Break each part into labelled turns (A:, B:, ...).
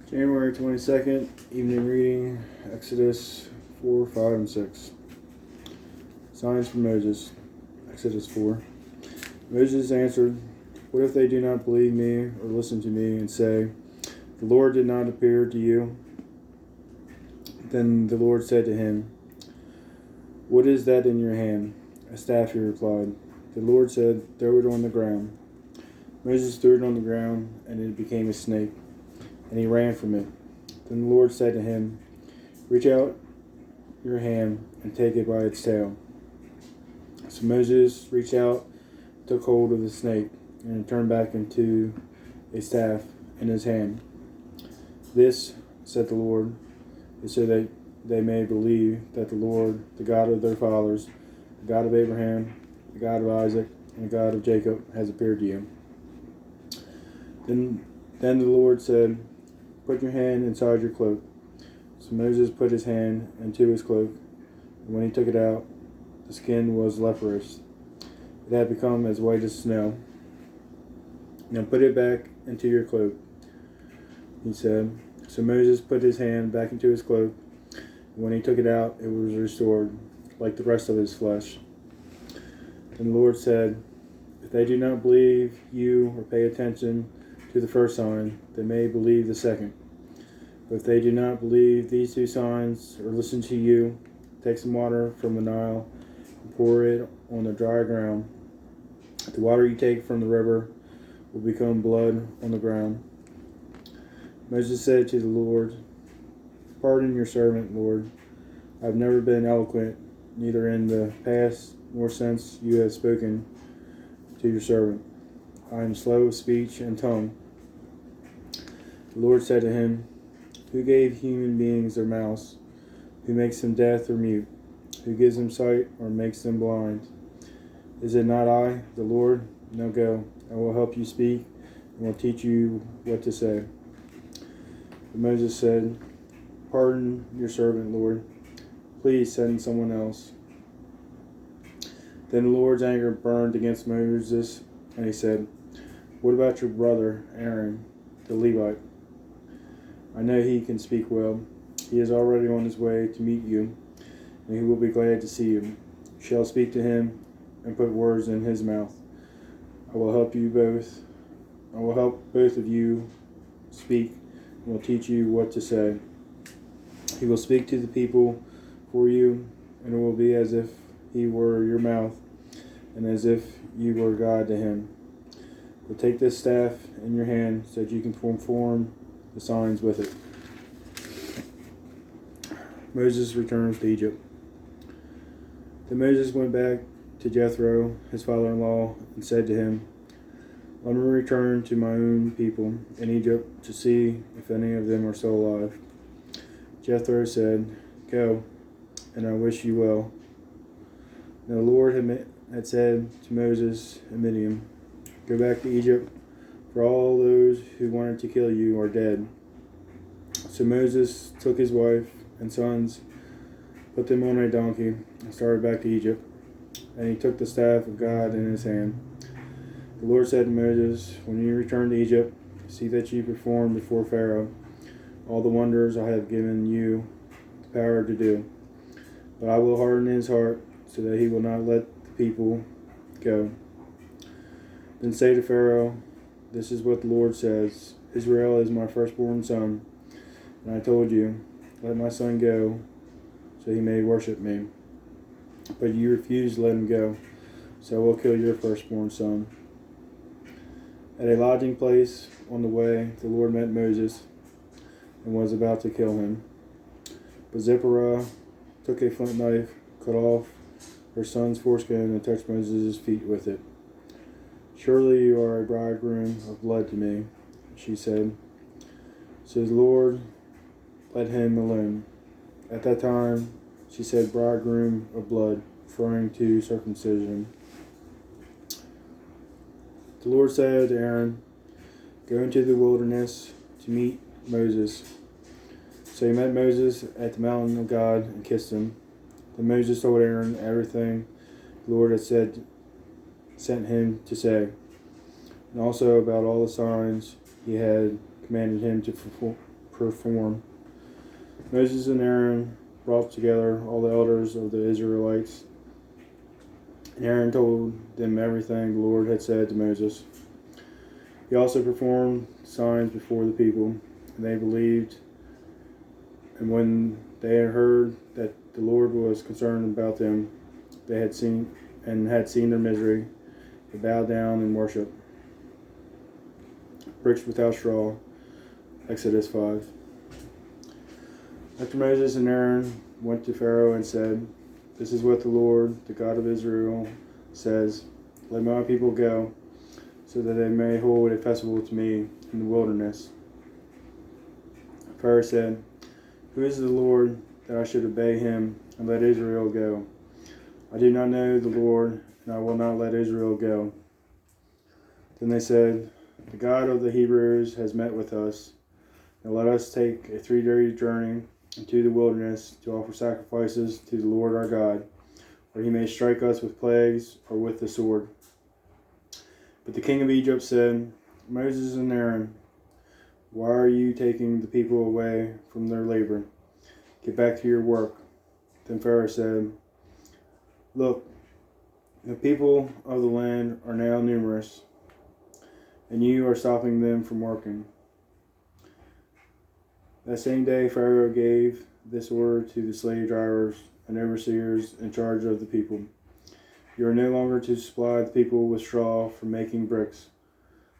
A: January 22nd, evening reading, Exodus 4, 5, and 6. Signs from Moses, Exodus 4. Moses answered, "What if they do not believe me or listen to me and say, 'The Lord did not appear to you?'" Then the Lord said to him, "What is that in your hand?" "A staff," he replied. The Lord said, "Throw it on the ground." Moses threw it on the ground, and it became a snake, and he ran from it. Then the Lord said to him, "Reach out your hand and take it by its tail." So Moses reached out, took hold of the snake, and it turned back into a staff in his hand. "This," said the Lord, "is so that they may believe that the Lord, the God of their fathers, the God of Abraham, the God of Isaac, and the God of Jacob, has appeared to you." Then the Lord said, "Put your hand inside your cloak." So Moses put his hand into his cloak, and when he took it out, the skin was leprous. It had become as white as snow. "Now put it back into your cloak," he said. So Moses put his hand back into his cloak, and when he took it out, it was restored, like the rest of his flesh. Then the Lord said, "If they do not believe you or pay attention to the first sign, they may believe the second. But if they do not believe these two signs or listen to you, take some water from the Nile and pour it on the dry ground. The water you take from the river will become blood on the ground." Moses said to the Lord, "Pardon your servant, Lord. I have never been eloquent, neither in the past nor since you have spoken to your servant. I am slow of speech and tongue." The Lord said to him, "Who gave human beings their mouths? Who makes them deaf or mute? Who gives them sight or makes them blind? Is it not I, the Lord? Now go, I will help you speak and will teach you what to say." But Moses said, "Pardon your servant, Lord. Please send someone else." Then the Lord's anger burned against Moses, and he said, "What about your brother Aaron, the Levite? I know he can speak well. He is already on his way to meet you, and he will be glad to see you. You shall speak to him and put words in his mouth. I will help both of you speak and will teach you what to say. He will speak to the people for you, and it will be as if he were your mouth and as if you were God to him. But take this staff in your hand so that you can perform the signs with it." Moses returns to Egypt. Then Moses went back to Jethro, his father-in-law, and said to him, "Let me return to my own people in Egypt to see if any of them are still alive." Jethro said, "Go, and I wish you well." Now the Lord had said to Moses and Midian, "Go back to Egypt, for all those who wanted to kill you are dead." So Moses took his wife and sons, put them on a donkey, and started back to Egypt. And he took the staff of God in his hand. The Lord said to Moses, "When you return to Egypt, see that you perform before Pharaoh all the wonders I have given you the power to do. But I will harden his heart so that he will not let the people go. Then say to Pharaoh, 'This is what the Lord says. Israel is my firstborn son. And I told you, let my son go so he may worship me. But you refused to let him go, so I will kill your firstborn son.'" At a lodging place on the way, the Lord met Moses and was about to kill him. But Zipporah took a flint knife, cut off her son's foreskin, and touched Moses' feet with it. "Surely you are a bridegroom of blood to me," she said. So the Lord let him alone. At that time, she said bridegroom of blood, referring to circumcision. The Lord said to Aaron, "Go into the wilderness to meet Moses." So he met Moses at the mountain of God and kissed him. Then Moses told Aaron everything the Lord had sent him to say, and also about all the signs he had commanded him to perform. Moses and Aaron brought together all the elders of the Israelites, and Aaron told them everything the Lord had said to Moses. He also performed signs before the people, and they believed. And when they had heard that the Lord was concerned about them, they had seen their misery, they bowed down and worshiped. Bricks without straw. Exodus 5. After Moses and Aaron went to Pharaoh and said, "This is what the Lord, the God of Israel, says, let my people go, so that they may hold a festival to me in the wilderness." Pharaoh said, "Who is the Lord that I should obey him and let Israel go? I do not know the Lord, and I will not let Israel go." Then they said, "The God of the Hebrews has met with us. Now let us take a 3-day journey into the wilderness to offer sacrifices to the Lord our God, or he may strike us with plagues or with the sword." But the king of Egypt said, "Moses and Aaron, why are you taking the people away from their labor? Get back to your work." Then Pharaoh said, "Look, the people of the land are now numerous, and you are stopping them from working." That same day, Pharaoh gave this order to the slave drivers and overseers in charge of the people: "You are no longer to supply the people with straw for making bricks.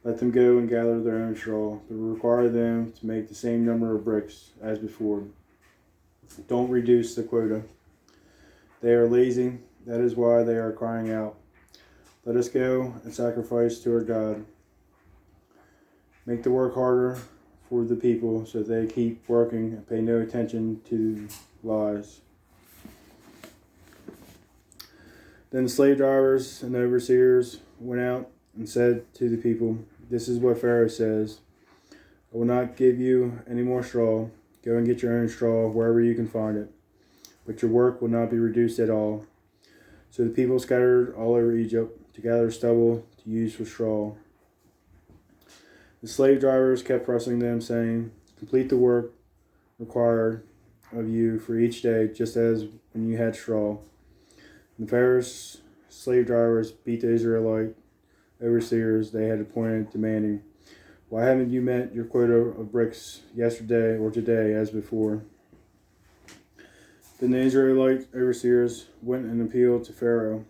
A: Let them go and gather their own straw, but require them to make the same number of bricks as before. Don't reduce the quota. They are lazy, that is why they are crying out, 'Let us go and sacrifice to our God.' Make the work harder for the people so they keep working and pay no attention to lies." Then the slave drivers and the overseers went out and said to the people, "This is what Pharaoh says: I will not give you any more straw. Go and get your own straw wherever you can find it, but your work will not be reduced at all." So the people scattered all over Egypt to gather stubble to use for straw. The slave drivers kept pressing them, saying, "Complete the work required of you for each day, just as when you had straw." And Pharaoh's slave drivers beat the Israelite overseers they had appointed, demanding, "Why haven't you met your quota of bricks yesterday or today as before?" Then the Israelite overseers went and appealed to Pharaoh.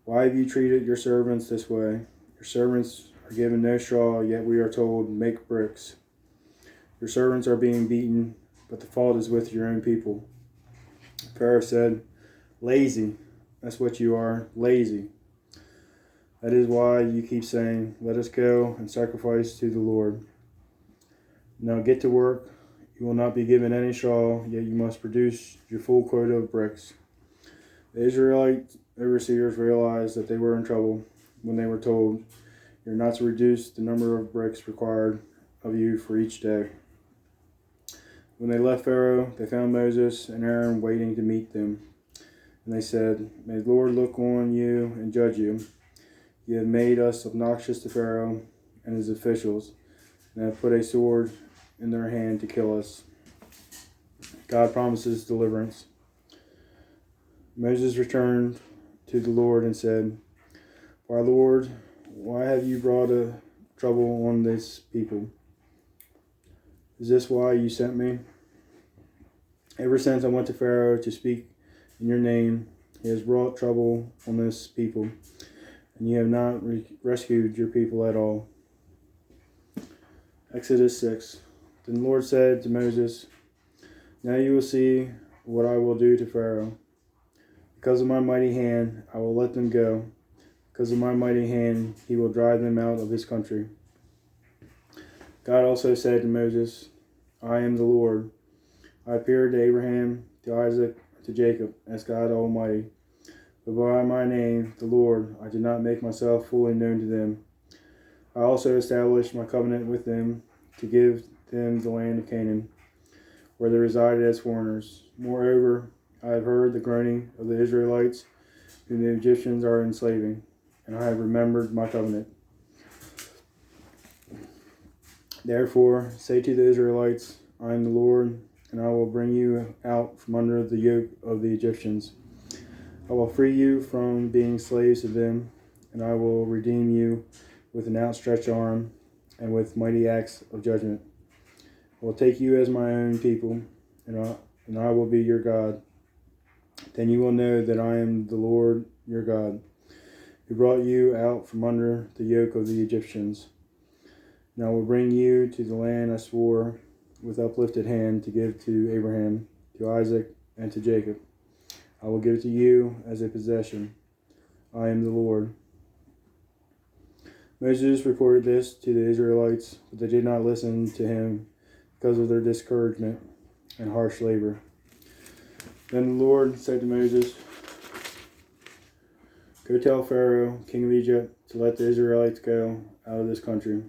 A: "Why have you treated your servants this way? Your servants are given no straw, yet we are told, 'Make bricks.' Your servants are being beaten, but the fault is with your own people." Pharaoh said, "Lazy, that's what you are, lazy. That is why you keep saying, 'Let us go and sacrifice to the Lord.' Now get to work. You will not be given any straw, yet you must produce your full quota of bricks." The Israelite overseers realized that they were in trouble when they were told, "You are not to reduce the number of bricks required of you for each day." When they left Pharaoh, they found Moses and Aaron waiting to meet them. And they said, "May the Lord look on you and judge you. You have made us obnoxious to Pharaoh and his officials, and have put a sword in their hand to kill us." God promises deliverance. Moses returned to the Lord and said, "Why, Lord, why have you brought a trouble on this people? Is this why you sent me? Ever since I went to Pharaoh to speak in your name, he has brought trouble on this people, and you have not rescued your people at all." Exodus 6. Then the Lord said to Moses, "Now you will see what I will do to Pharaoh. Because of my mighty hand, I will let them go. Because of my mighty hand, he will drive them out of his country." God also said to Moses, "I am the Lord. I appeared to Abraham, to Isaac, to Jacob as God Almighty. But by my name, the Lord, I did not make myself fully known to them. I also established my covenant with them to give them the land of Canaan, where they resided as foreigners. Moreover, I have heard the groaning of the Israelites, whom the Egyptians are enslaving, and I have remembered my covenant. Therefore, say to the Israelites, I am the Lord, and I will bring you out from under the yoke of the Egyptians. I will free you from being slaves to them, and I will redeem you with an outstretched arm and with mighty acts of judgment. I will take you as my own people, and I will be your God. Then you will know that I am the Lord your God, who brought you out from under the yoke of the Egyptians. And I will bring you to the land I swore with uplifted hand to give to Abraham, to Isaac, and to Jacob. I will give it to you as a possession. I am the Lord. Moses reported this to the Israelites, but they did not listen to him because of their discouragement and harsh labor. Then the Lord said to Moses, Go tell Pharaoh, king of Egypt, to let the Israelites go out of this country.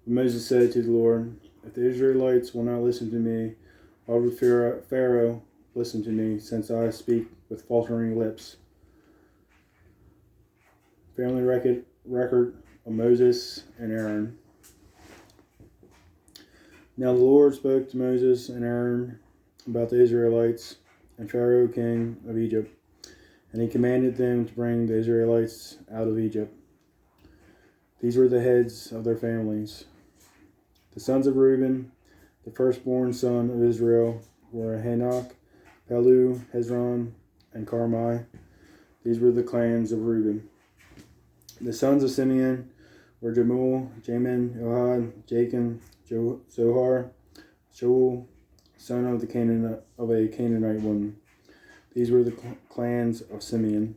A: But Moses said to the Lord, If the Israelites will not listen to me, why would Pharaoh listen to me, since I speak with faltering lips? Family record of Moses and Aaron. Now the Lord spoke to Moses and Aaron about the Israelites and Pharaoh, king of Egypt, and he commanded them to bring the Israelites out of Egypt. These were the heads of their families. The sons of Reuben, the firstborn son of Israel, were Hanok, Palu, Hezron, and Carmi. These were the clans of Reuben. The sons of Simeon were Jemuel, Jamin, Ohad, Jachin, Zohar, Shaul, son of a Canaanite woman. These were the clans of Simeon.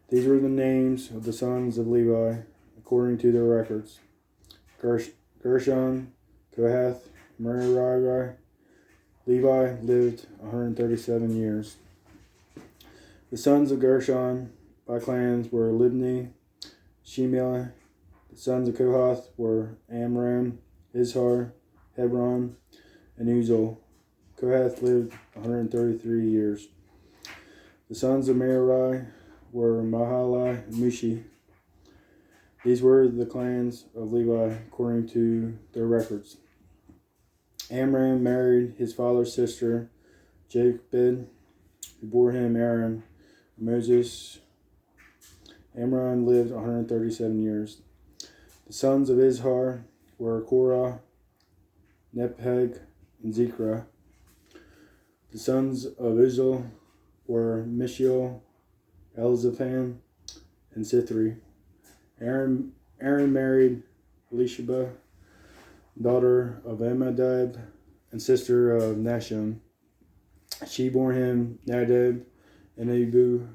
A: These were the names of the sons of Levi, according to their records: Gershon, Kohath, Merari. Levi lived 137 years. The sons of Gershon by clans were Libni, Shimei. The sons of Kohath were Amram, Izhar, Hebron, and Uzal. Kohath lived 133 years. The sons of Merari were Mahali and Mushi. These were the clans of Levi according to their records. Amram married his father's sister, Jochebed, who bore him Aaron and Moses. Amram lived 137 years. The sons of Izhar were Korah, Nepheg, and Zikra. The sons of Uzal were Mishael, Elzaphan, and Sithri. Aaron married Elisheba, daughter of Amminadab and sister of Nashon. She bore him Nadab and Abihu,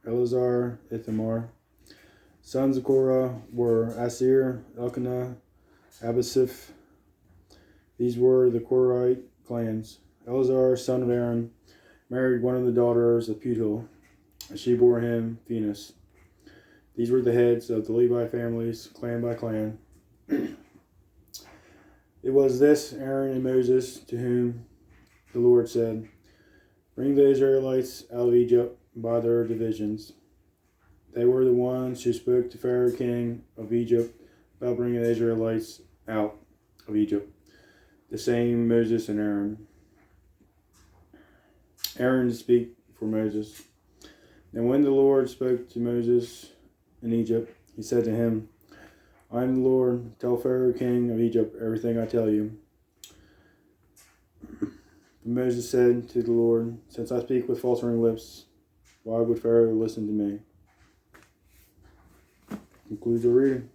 A: Eleazar, Ithamar. Sons of Korah were Asir, Elkanah, Abasiph. These were the Korahite clans. Eleazar, son of Aaron, married one of the daughters of Putiel, and she bore him Phinehas. These were the heads of the Levi families, clan by clan. It was this Aaron and Moses to whom the Lord said, Bring the Israelites out of Egypt by their divisions. They were the ones who spoke to Pharaoh, king of Egypt, about bringing the Israelites out of Egypt. The same Moses and Aaron. Aaron to speak for Moses. And when the Lord spoke to Moses in Egypt, he said to him, I am the Lord. Tell Pharaoh, king of Egypt, everything I tell you. But Moses said to the Lord, Since I speak with faltering lips, why would Pharaoh listen to me? Concludes our reading.